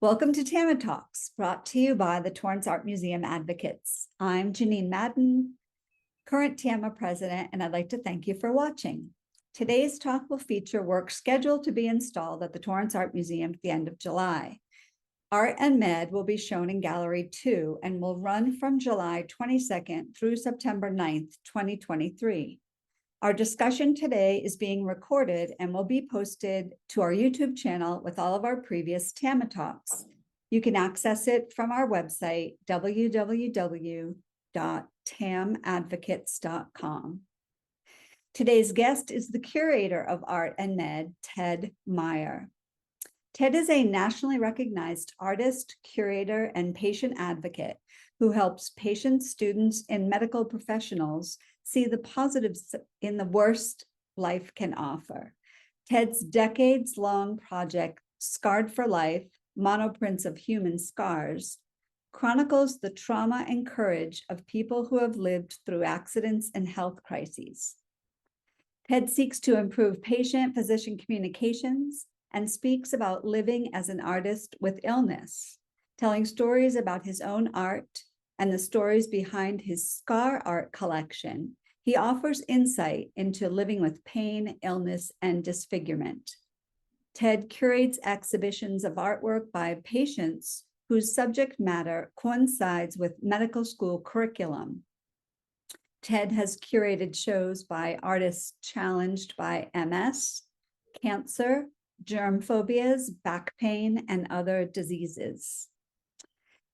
Welcome to TAMA Talks, brought to you by the Torrance Art Museum Advocates. I'm Janine Madden, current TAMA president, and I'd like to thank you for watching. Today's talk will feature work scheduled to be installed at the Torrance Art Museum at the end of July. Art and Med will be shown in Gallery 2 and will run from July 22nd through September 9th, 2023. Our discussion today is being recorded and will be posted to our YouTube channel with all of our previous TAMA Talks. You can access it from our website, www.tamadvocates.com. Today's guest is the curator of Art and Med, Ted Meyer. Ted is a nationally recognized artist, curator, and patient advocate who helps patients, students, and medical professionals see the positives in the worst life can offer. Ted's decades-long project, Scarred for Life, Monoprints of Human Scars, chronicles the trauma and courage of people who have lived through accidents and health crises. Ted seeks to improve patient-physician communications and speaks about living as an artist with illness, telling stories about his own art and the stories behind his scar art collection. He offers insight into living with pain, illness, and disfigurement. Ted curates exhibitions of artwork by patients whose subject matter coincides with medical school curriculum. Ted has curated shows by artists challenged by MS, cancer, germ phobias, back pain, and other diseases.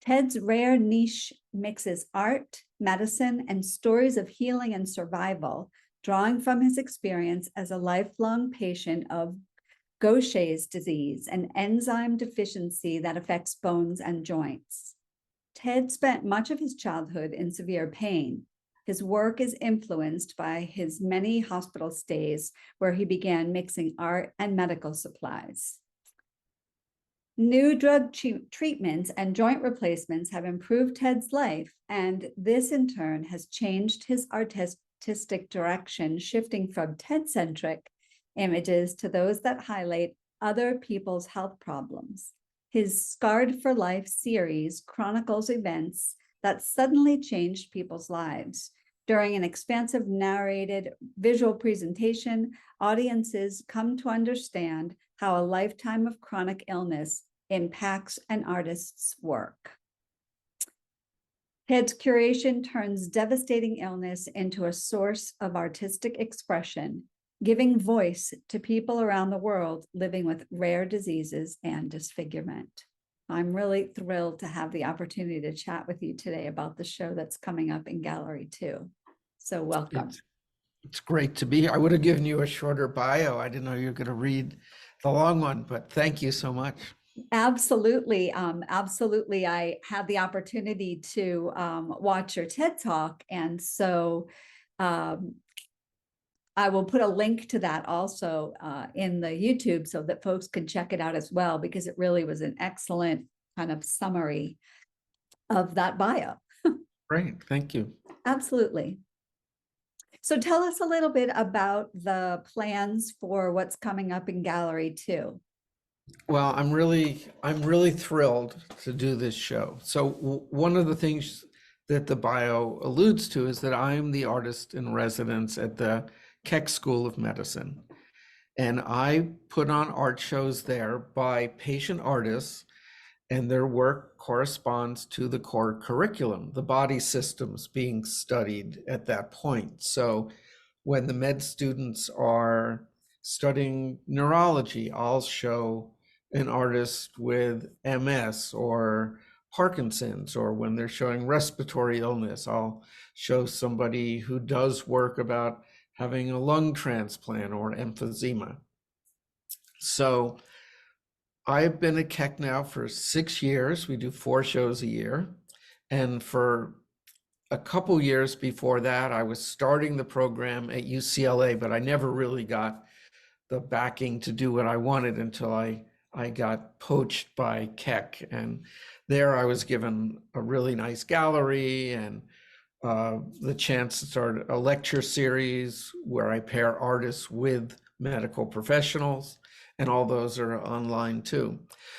Ted's rare niche mixes art, medicine, and stories of healing and survival, drawing from his experience as a lifelong patient of Gaucher's disease, an enzyme deficiency that affects bones and joints. Ted spent much of his childhood in severe pain. His work is influenced by his many hospital stays where he began mixing art and medical supplies. New drug treatments and joint replacements have improved Ted's life, and this in turn has changed his artistic direction, shifting from Ted-centric images to those that highlight other people's health problems. His Scarred for Life series chronicles events that suddenly changed people's lives. During an expansive narrated visual presentation, audiences come to understand how a lifetime of chronic illness impacts an artist's work. Ted's curation turns devastating illness into a source of artistic expression, giving voice to people around the world living with rare diseases and disfigurement. I'm really thrilled to have the opportunity to chat with you today about the show that's coming up in Gallery 2. So welcome. It's great to be here. I would have given you a shorter bio. I didn't know you were going to read the long one, but thank you so much. Absolutely. Absolutely. I had the opportunity to watch your TED Talk. And so I will put a link to that also in the YouTube so that folks can check it out as well, because it really was an excellent kind of summary of that bio. Great. Thank you. Absolutely. So tell us a little bit about the plans for what's coming up in Gallery 2. Well, I'm really thrilled to do this show. So one of the things that the bio alludes to is that I'm the artist in residence at the Keck School of Medicine. And I put on art shows there by patient artists, and their work corresponds to the core curriculum, the body systems being studied at that point. So when the med students are studying neurology, I'll show an artist with MS or Parkinson's, or when they're showing respiratory illness, I'll show somebody who does work about having a lung transplant or emphysema. So I've been at Keck now for 6 years. We do 4 shows a year. And for a couple years before that, I was starting the program at UCLA, but I never really got the backing to do what I wanted until I got poached by Keck. And there I was given a really nice gallery and the chance to start a lecture series where I pair artists with medical professionals. and all those are online too.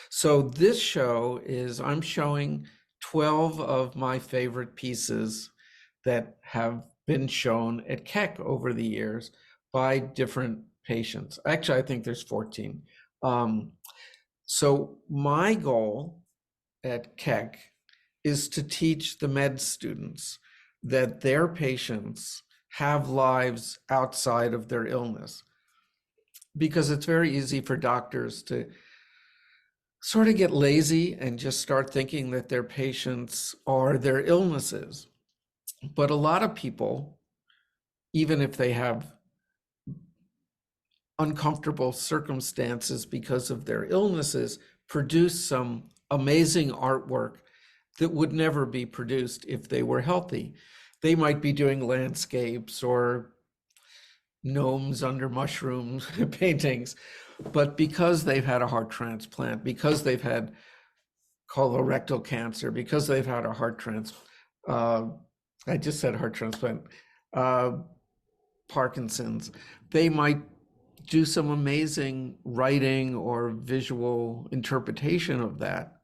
So this show is, I'm showing 12 of my favorite pieces that have been shown at Keck over the years by different patients. Actually, I think there's 14. Um, so my goal at Keck is to teach the med students that their patients have lives outside of their illness, because it's very easy for doctors to sort of get lazy and just start thinking that their patients are their illnesses. But a lot of people, even if they have uncomfortable circumstances because of their illnesses, produce some amazing artwork that would never be produced if they were healthy. They might be doing landscapes or gnomes under mushrooms paintings, but because they've had a heart transplant, because they've had colorectal cancer, because they've had a heart transplant, I just said heart transplant, uh, Parkinson's, they might do some amazing writing or visual interpretation of that.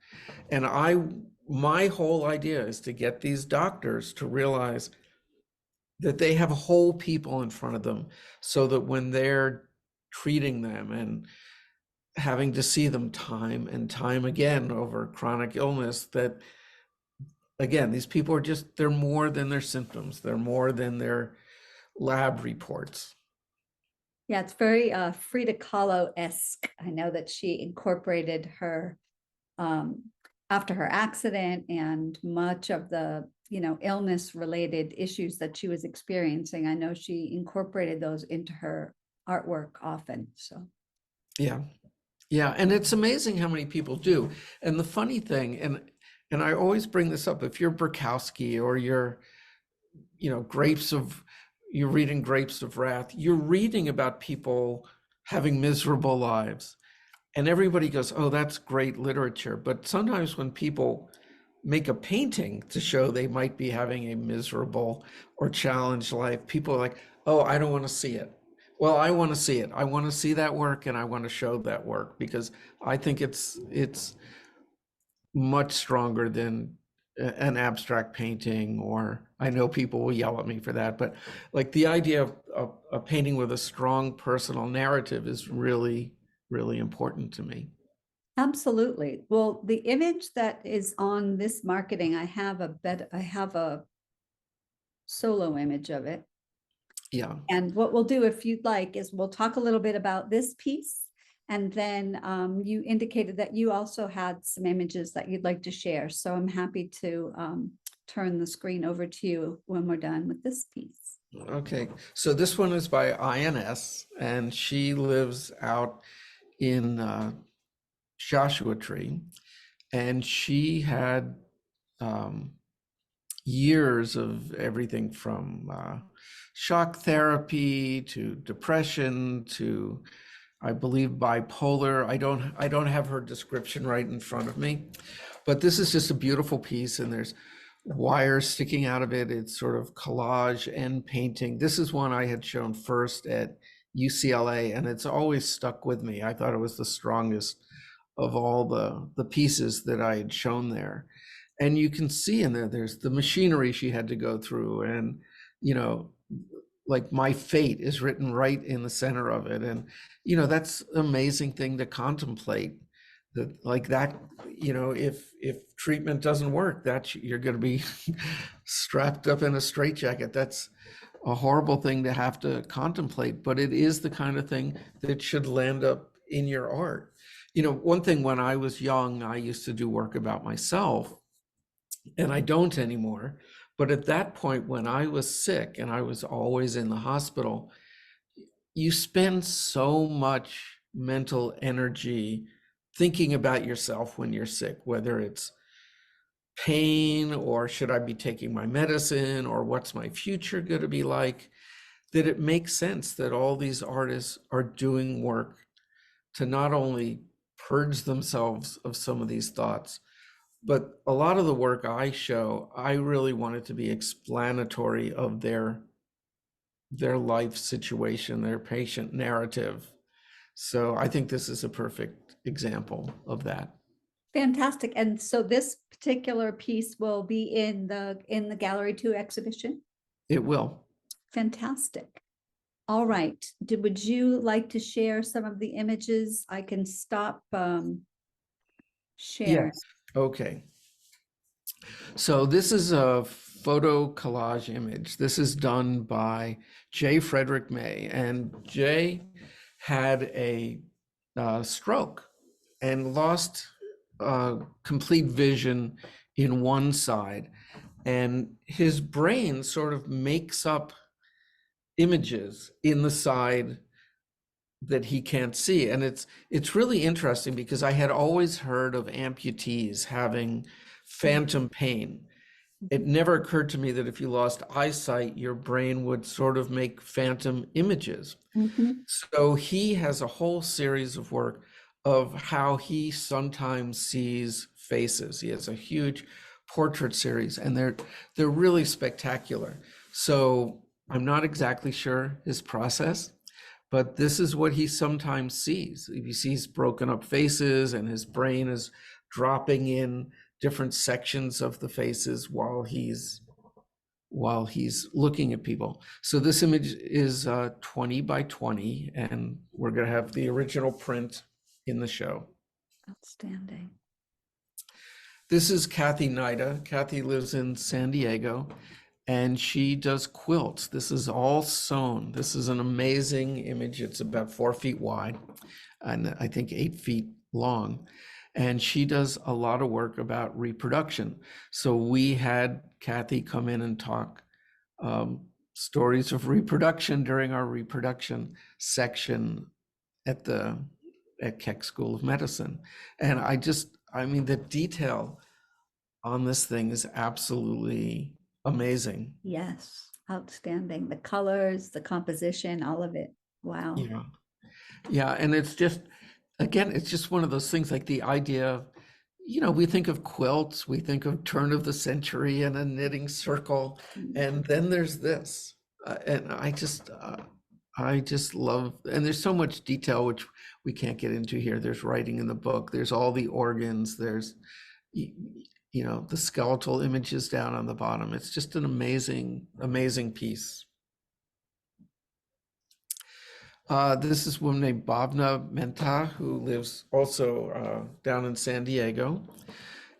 And my whole idea is to get these doctors to realize that they have whole people in front of them, so that when they're treating them and having to see them time and time again over chronic illness, that again, these people are just, they're more than their symptoms, they're more than their lab reports. Yeah, it's very Frida Kahlo-esque. I know that she incorporated her after her accident and much of the illness related issues that she was experiencing. I know she incorporated those into her artwork often. So Yeah, and it's amazing how many people do. And the funny thing, and I always bring this up, if you're Bukowski or you're you're reading Grapes of Wrath, you're reading about people having miserable lives. And everybody goes, oh, that's great literature. But sometimes when people make a painting to show they might be having a miserable or challenged life, people are like, oh, I don't want to see it. Well, I want to see it. I want to see that work, and I want to show that work, because I think it's much stronger than an abstract painting. Or I know people will yell at me for that, but like the idea of a painting with a strong personal narrative is really, really important to me. absolutely. Well, the image that is on this marketing, I have a solo image of it. Yeah. And what we'll do, if you'd like, is we'll talk a little bit about this piece. And then you indicated that you also had some images that you'd like to share. So I'm happy to turn the screen over to you when we're done with this piece. Okay, so this one is by INS, and she lives out in Joshua Tree, and she had years of everything from shock therapy to depression to, I believe, bipolar. I don't have her description right in front of me, but this is just a beautiful piece, and there's wires sticking out of it. It's sort of collage and painting. This is one I had shown first at UCLA, and it's always stuck with me. I thought it was the strongest of all the pieces that I had shown there. And you can see in there, there's the machinery she had to go through, and you know, like my fate is written right in the center of it. And that's an amazing thing to contemplate, that like that, if treatment doesn't work, that you're going to be strapped up in a straitjacket. That's a horrible thing to have to contemplate, but it is the kind of thing that should land up in your art. One thing, when I was young, I used to do work about myself, and I don't anymore. But at that point, when I was sick and I was always in the hospital, you spend so much mental energy thinking about yourself when you're sick, whether it's pain or should I be taking my medicine or what's my future going to be like, that it makes sense that all these artists are doing work to not only purge themselves of some of these thoughts, but a lot of the work I show, I really want it to be explanatory of their life situation, their patient narrative. So I think this is a perfect example of that. Fantastic. And so this particular piece will be in the Gallery 2 exhibition? It will. Fantastic. All right. Would you like to share some of the images? I can stop sharing. Yes. Okay. So this is a photo collage image. This is done by J. Frederick May, and Jay had a stroke and lost complete vision in one side, and his brain sort of makes up images in the side that he can't see. And it's really interesting because I had always heard of amputees having phantom pain. It never occurred to me that if you lost eyesight, your brain would sort of make phantom images. Mhm. So he has a whole series of work of how he sometimes sees faces. He has a huge portrait series, and they're really spectacular. So I'm not exactly sure his process, but this is what he sometimes sees. He sees broken up faces, and his brain is dropping in different sections of the faces while he's looking at people. So this image is 20 by 20, and we're going to have the original print in the show. Outstanding. This is Kathy Nida. Kathy lives in San Diego, and she does quilts. This is all sewn. This is an amazing image. It's about 4 feet wide and I think 8 feet long. And she does a lot of work about reproduction. So we had Kathy come in and talk stories of reproduction during our reproduction section at Keck School of Medicine. And I mean, the detail on this thing is absolutely amazing. Yes, outstanding. The colors, the composition, all of it. Wow. Yeah. Yeah. And it's just, again, it's just one of those things like the idea of, we think of quilts, we think of turn of the century and a knitting circle, and then there's this. And I just love, and there's so much detail, which we can't get into here. There's writing in the book, there's all the organs, there's, the skeletal images down on the bottom. It's just an amazing, amazing piece. This is a woman named Bhavna Mehta, who lives also down in San Diego.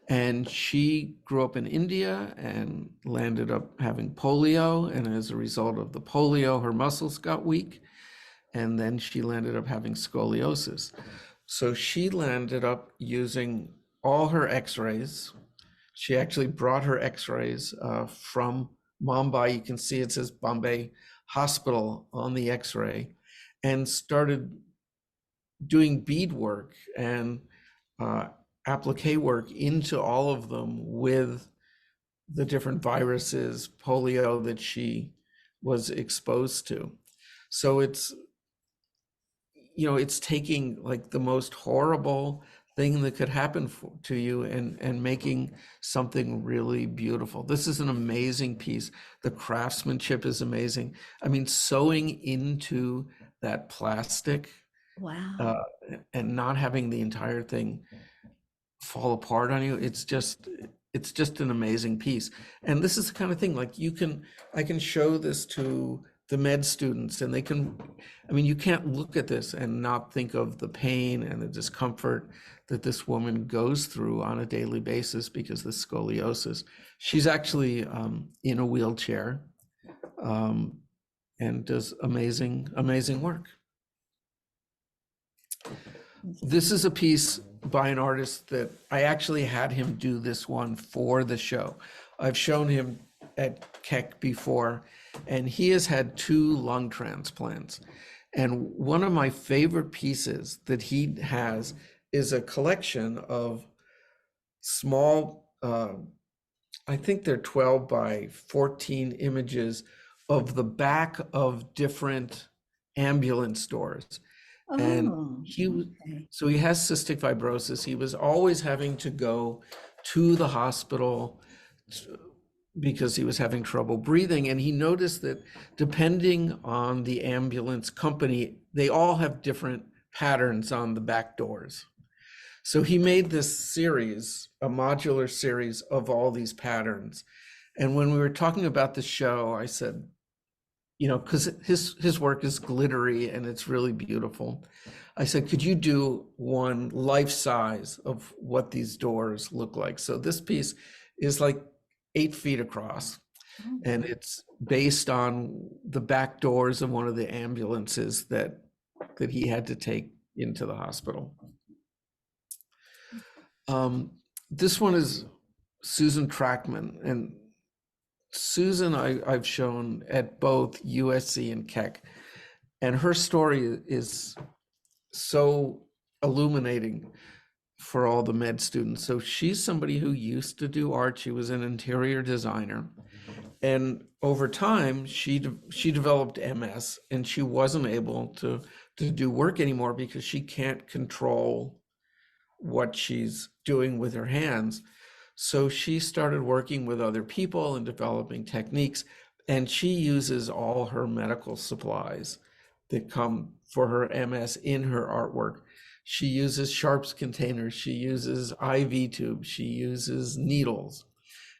And she grew up in India and landed up having polio. And as a result of the polio, her muscles got weak. And then she landed up having scoliosis. So she landed up using all her x-rays. She actually brought her x-rays from Mumbai. You can see it says Bombay Hospital on the x-ray, and started doing bead work and applique work into all of them with the different viruses, polio that she was exposed to. So it's taking like the most horrible thing that could happen to you and making something really beautiful. This is an amazing piece. The craftsmanship is amazing. I mean, sewing into that plastic Wow. and not having the entire thing fall apart on you, it's just an amazing piece. And this is the kind of thing, like I can show this to the med students, and you can't look at this and not think of the pain and the discomfort that this woman goes through on a daily basis because of the scoliosis. She's actually in a wheelchair and does amazing, amazing work. This is a piece by an artist that I actually had him do this one for the show. I've shown him at Keck before, and he has had 2 lung transplants. And one of my favorite pieces that he has is a collection of small, I think they're 12 by 14 images of the back of different ambulance doors. And so he has cystic fibrosis. He was always having to go to the hospital because he was having trouble breathing. And he noticed that depending on the ambulance company, they all have different patterns on the back doors. So he made this series, a modular series of all these patterns. And when we were talking about the show, I said, you know, because his work is glittery and it's really beautiful. I said, could you do one life size of what these doors look like? So this piece is like 8 feet across, and it's based on the back doors of one of the ambulances that he had to take into the hospital. This one is Susan Trackman, and Susan I've shown at both USC and Keck, and her story is so illuminating for all the med students. So she's somebody who used to do art. She was an interior designer, and over time she developed MS, and she wasn't able to do work anymore because she can't control what she's doing with her hands. So she started working with other people and developing techniques, and she uses all her medical supplies that come for her MS in her artwork. She uses sharps containers, she uses IV tubes, she uses needles.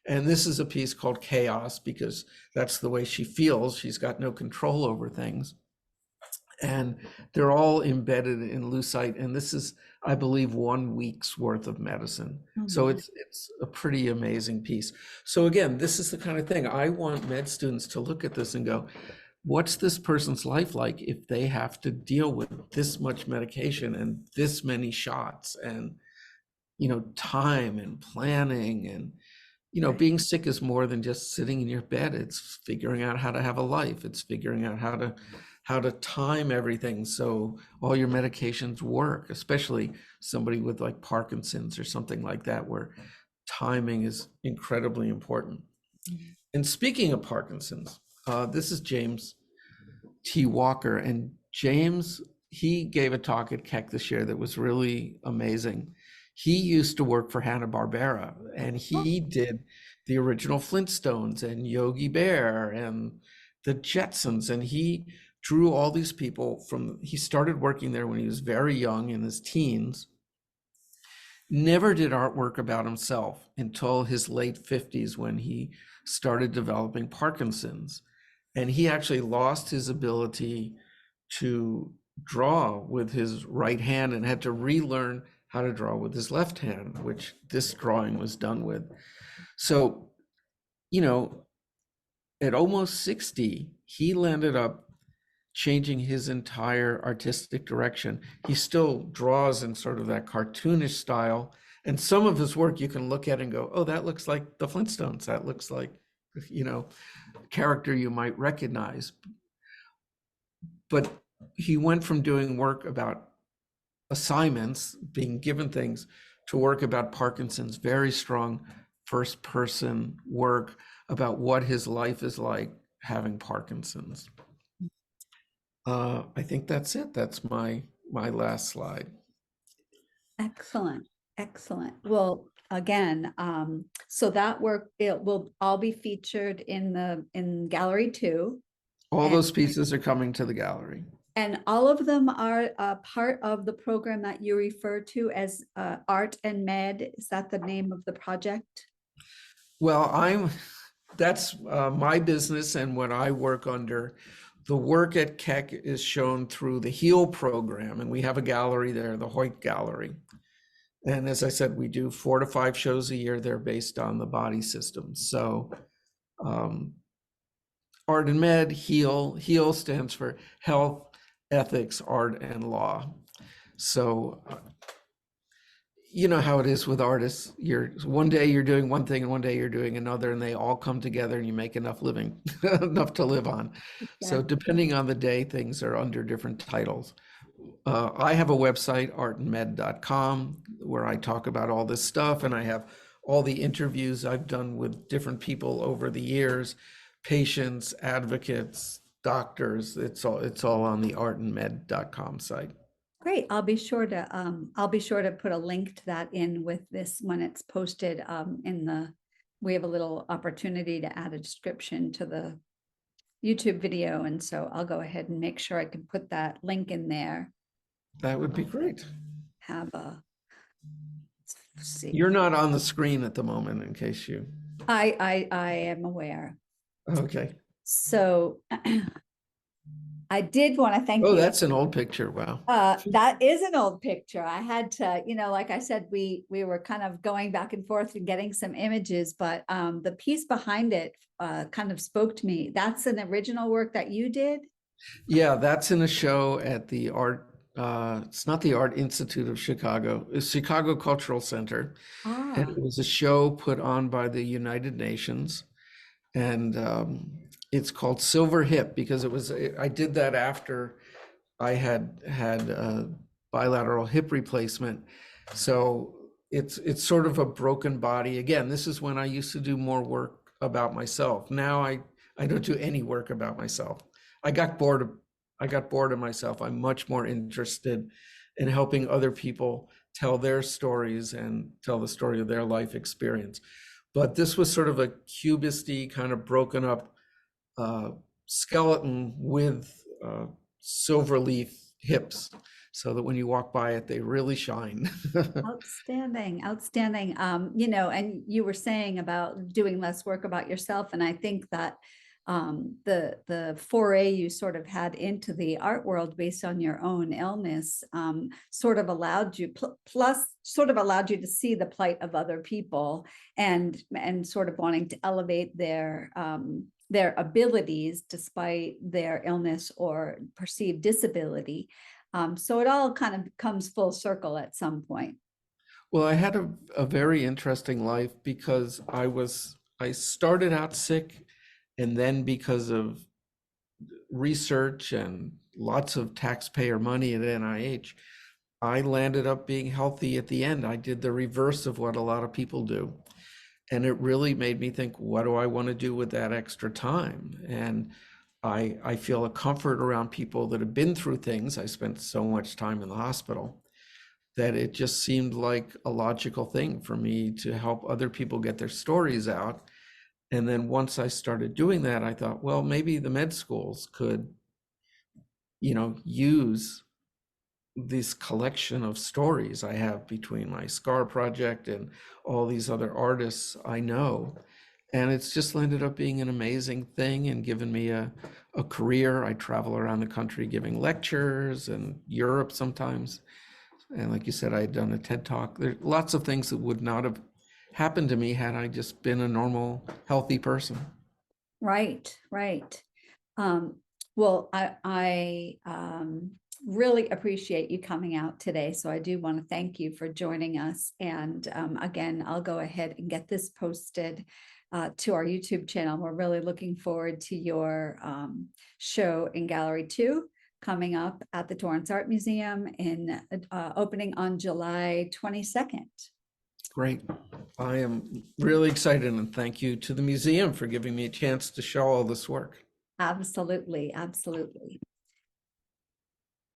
And this is a piece called Chaos because that's the way she feels. She's got no control over things. And they're all embedded in lucite. And this is, I believe, 1 week's worth of medicine. So it's a pretty amazing piece. So again, this is the kind of thing I want med students to look at this and go, what's this person's life like if they have to deal with this much medication and this many shots and, you know, time and planning and, you know, being sick is more than just sitting in your bed. It's figuring out how to have a life. It's figuring out how to time everything so all your medications work, especially somebody with like Parkinson's or something like that, where timing is incredibly important. And speaking of Parkinson's, this is James T. Walker, and James, he gave a talk at Keck this year that was really amazing. He used to work for Hanna-Barbera, and he did the original Flintstones and Yogi Bear and the Jetsons, and he drew all these people he started working there when he was very young in his teens, never did artwork about himself until his late 50s when he started developing Parkinson's. And he actually lost his ability to draw with his right hand and had to relearn how to draw with his left hand, which this drawing was done with. So, you know, at almost 60, he landed up changing his entire artistic direction. He still draws in sort of that cartoonish style. And some of his work you can look at and go, oh, that looks like the Flintstones. That looks like, you know, character you might recognize. But he went from doing work about assignments, being given things, to work about Parkinson's, very strong first person work about what his life is like having Parkinson's. I think that's it. That's my last slide. Excellent, excellent. Well, again, so that work, it will all be featured in Gallery 2. All those pieces are coming to the gallery. And all of them are part of the program that you refer to as Art and Med. Is that the name of the project? Well, that's my business and what I work under. The work at Keck is shown through the HEAL program, and we have a gallery there, the Hoyt Gallery. And as I said, we do 4 to 5 shows a year. They're based on the body system. So Art and Med, HEAL. HEAL stands for Health, Ethics, Art, and Law. So you know how it is with artists. One day you're doing one thing and one day you're doing another, and they all come together and you make enough living, enough to live on. Yeah. So depending on the day, things are under different titles. I have a website, artandmed.com, where I talk about all this stuff, and I have all the interviews I've done with different people over the years, patients, advocates, doctors. It's all on the artandmed.com site. Great. I'll be sure to put a link to that in with this when it's posted we have a little opportunity to add a description to the YouTube video. And so I'll go ahead and make sure I can put that link in there. That would be great. have a, let's see. You're not on the screen at the moment, in case you. I am aware. Okay. So I did want to thank Oh, you. that's an old picture. Wow. That is an old picture. I had to, like I said, we were kind of going back and forth and getting some images, but the piece behind it kind of spoke to me. That's an original work that you did? Yeah, that's in a show at the art. It's not the Art Institute of Chicago. It's Chicago Cultural Center, and Ah, it was a show put on by the United Nations, and it's called Silver Hip because I did that after I had a bilateral hip replacement. So it's sort of a broken body. Again, this is when I used to do more work about myself. Now I don't do any work about myself. I got bored of I got bored of myself. I'm much more interested in helping other people tell their stories and tell the story of their life experience. But this was sort of a cubisty kind of broken up skeleton with silver leaf hips so that when you walk by it, they really shine. outstanding, outstanding. And you were saying about doing less work about yourself, and I think that the foray you sort of had into the art world based on your own illness sort of allowed you plus sort of allowed you to see the plight of other people and sort of wanting to elevate their abilities despite their illness or perceived disability. So it all kind of comes full circle at some point. Well, I had a very interesting life because I started out sick, and then because of research and lots of taxpayer money at NIH, I landed up being healthy at the end. I did the reverse of what a lot of people do. And it really made me think, what do I want to do with that extra time? And I feel a comfort around people that have been through things. I spent so much time in the hospital that it just seemed like a logical thing for me to help other people get their stories out. And then once I started doing that, I thought, well, maybe the med schools could, use this collection of stories I have between my SCAR project and all these other artists I know. And it's just ended up being an amazing thing and given me a career. I travel around the country giving lectures and Europe sometimes. And like you said, I had done a TED Talk. There's lots of things that would not have happened to me had I just been a normal, healthy person. Right, right. Um, well, I really appreciate you coming out today. So I do want to thank you for joining us. And again, I'll go ahead and get this posted to our YouTube channel. We're really looking forward to your show in Gallery 2 coming up at the Torrance Art Museum in opening on July 22nd. Great. I am really excited, and thank you to the museum for giving me a chance to show all this work. Absolutely, absolutely.